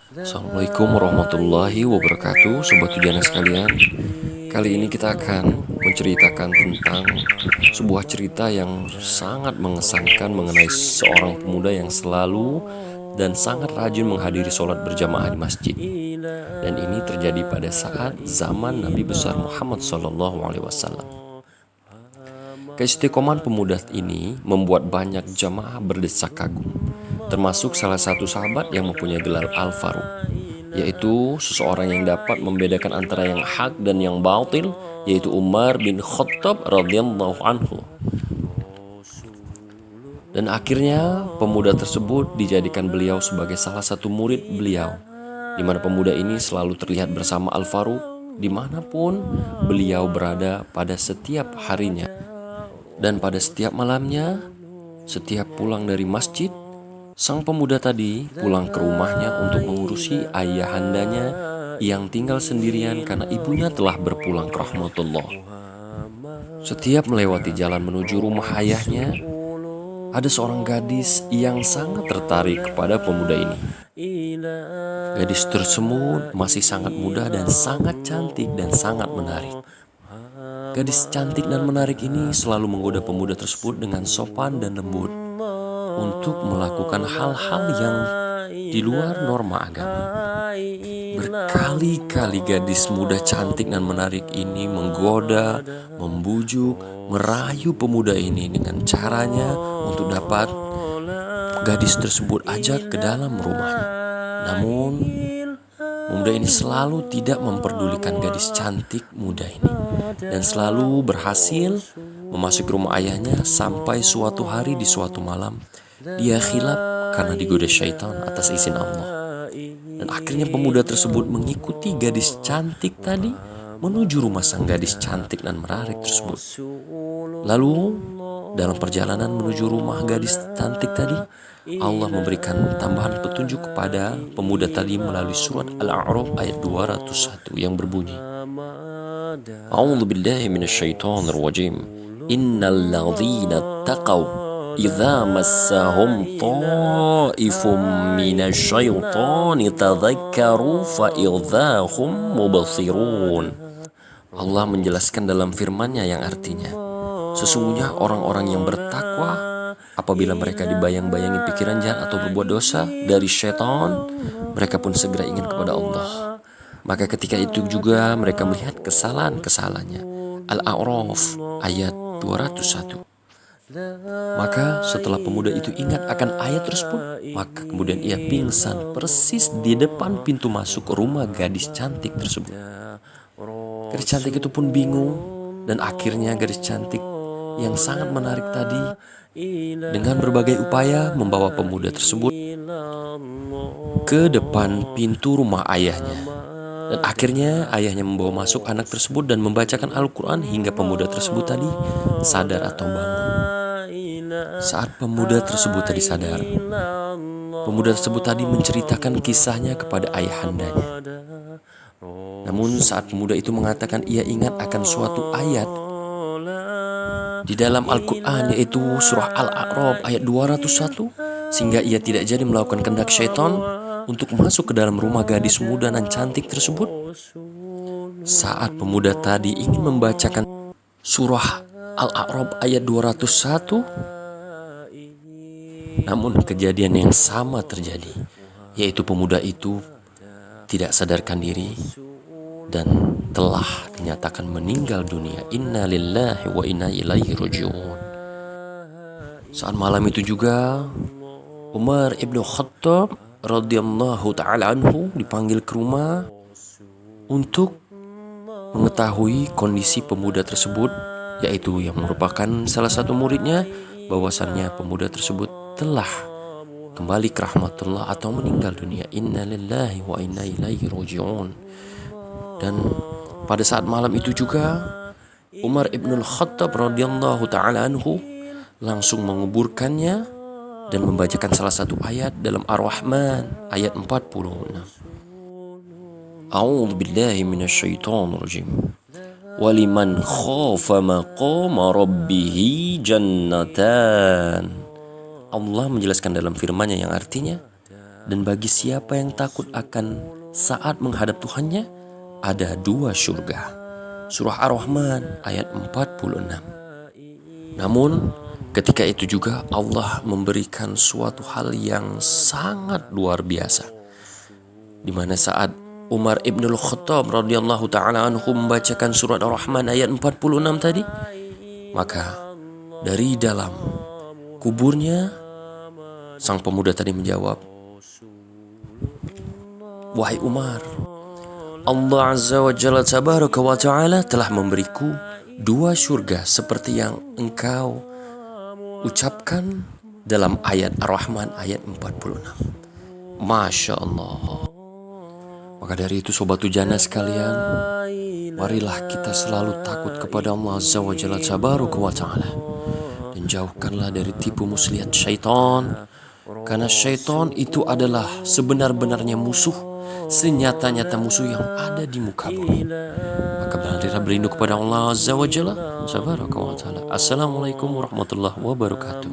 Assalamualaikum warahmatullahi wabarakatuh, Sobat Hujana sekalian. Kali ini kita akan menceritakan tentang sebuah cerita yang sangat mengesankan mengenai seorang pemuda yang selalu dan sangat rajin menghadiri sholat berjamaah di masjid. Dan ini terjadi pada saat zaman Nabi besar Muhammad SAW. Keistiqomahan pemuda ini membuat banyak jamaah berdesak kagum, termasuk salah satu sahabat yang mempunyai gelar Al-Faruq, yaitu seseorang yang dapat membedakan antara yang hak dan yang batil, yaitu Umar bin Khattab radhiyallahu anhu. Dan akhirnya pemuda tersebut dijadikan beliau sebagai salah satu murid beliau, di mana pemuda ini selalu terlihat bersama Al-Faruq dimanapun beliau berada pada setiap harinya. Dan pada setiap malamnya, setiap pulang dari masjid, sang pemuda tadi pulang ke rumahnya untuk mengurusi ayahandanya yang tinggal sendirian karena ibunya telah berpulang ke rahmatullah. Setiap melewati jalan menuju rumah ayahnya, ada seorang gadis yang sangat tertarik kepada pemuda ini. Gadis tersebut masih sangat muda dan sangat cantik dan sangat menarik. Gadis cantik dan menarik ini selalu menggoda pemuda tersebut dengan sopan dan lembut untuk melakukan hal-hal yang di luar norma agama. Berkali-kali gadis muda cantik dan menarik ini menggoda, membujuk, merayu pemuda ini dengan caranya untuk dapat gadis tersebut ajak ke dalam rumahnya. Namun, pemuda ini selalu tidak memperdulikan gadis cantik muda ini dan selalu berhasil memasuki rumah ayahnya sampai suatu hari di suatu malam dia khilaf karena digoda syaitan atas izin Allah. Dan akhirnya pemuda tersebut mengikuti gadis cantik tadi menuju rumah sang gadis cantik dan menarik tersebut. Lalu dalam perjalanan menuju rumah gadis cantik tadi, Allah memberikan tambahan petunjuk kepada pemuda tadi melalui surat Al-A'raf ayat 201 yang berbunyi, A'udzu billahi minasyaitonir rajim. Innal ladzina taqaw idza massahum ta'ifum minasyaitani tadzakkaru fa idza hum mubsirun. Allah menjelaskan dalam firman-Nya yang artinya, sesungguhnya orang-orang yang bertakwa apabila mereka dibayang-bayangi pikiran jahat atau berbuat dosa dari syaitan, mereka pun segera ingat kepada Allah. Maka ketika itu juga mereka melihat kesalahan-kesalahannya. Al-A'raf ayat 201. Maka setelah pemuda itu ingat akan ayat tersebut, maka kemudian ia pingsan persis di depan pintu masuk rumah gadis cantik tersebut. Gadis cantik itu pun bingung, dan akhirnya gadis cantik yang sangat menarik tadi dengan berbagai upaya membawa pemuda tersebut ke depan pintu rumah ayahnya. Dan akhirnya ayahnya membawa masuk anak tersebut dan membacakan Al-Quran hingga pemuda tersebut tadi sadar atau bangun. Saat pemuda tersebut tadi sadar, pemuda tersebut tadi menceritakan kisahnya kepada ayahandanya. Namun saat pemuda itu mengatakan ia ingat akan suatu ayat di dalam Al-Quran, yaitu surah Al-A'raf ayat 201, sehingga ia tidak jadi melakukan kehendak syaitan untuk masuk ke dalam rumah gadis muda dan cantik tersebut. Saat pemuda tadi ingin membacakan surah Al-A'raf ayat 201, namun kejadian yang sama terjadi, yaitu pemuda itu tidak sadarkan diri dan telah dinyatakan meninggal dunia. Inna lillahi wa inna ilaihi raji'un. Saat malam itu juga Umar ibn Khattab radhiyallahu ta'ala anhu dipanggil ke rumah untuk mengetahui kondisi pemuda tersebut, yaitu yang merupakan salah satu muridnya, bahwasannya pemuda tersebut telah kembali ke rahmatullah atau meninggal dunia. Inna lillahi wa inna ilaihi raji'un. Dan pada saat malam itu juga Umar ibn Khattab radhiyallahu ta'ala anhu langsung menguburkannya dan membacakan salah satu ayat dalam Ar-Rahman ayat 46. A'udzu billahi minasyaitonir rajim. Waliman khafa maqama rabbih jannatan. Allah menjelaskan dalam firman-Nya yang artinya, Dan bagi siapa yang takut akan saat menghadap Tuhannya, ada 2 surga. Surah Ar-Rahman ayat 46. Namun ketika itu juga Allah memberikan suatu hal yang sangat luar biasa, di mana saat Umar ibn al-Khattab radhiyallahu ta'ala anhu membacakan surat Ar-Rahman ayat 46 tadi, maka dari dalam kuburnya sang pemuda tadi menjawab, "Wahai Umar, Allah Azza wa Jalla Tabaraka wa Ta'ala telah memberiku 2 surga seperti yang engkau ucapkan dalam ayat Ar-Rahman ayat 46. Masya Allah. Maka dari itu sobat Hujana sekalian, marilah kita selalu takut kepada Allah Azza wa Jalla Tabaraka wa Ta'ala, dan jauhkanlah dari tipu muslihat syaitan. Karena syaitan itu adalah sebenar-benarnya musuh, senyata-nyata musuh yang ada di muka bumi. Maka berlindung kepada Allah Azza wa Jalla Tabaraka wa Ta'ala. Assalamualaikum warahmatullahi wabarakatuh.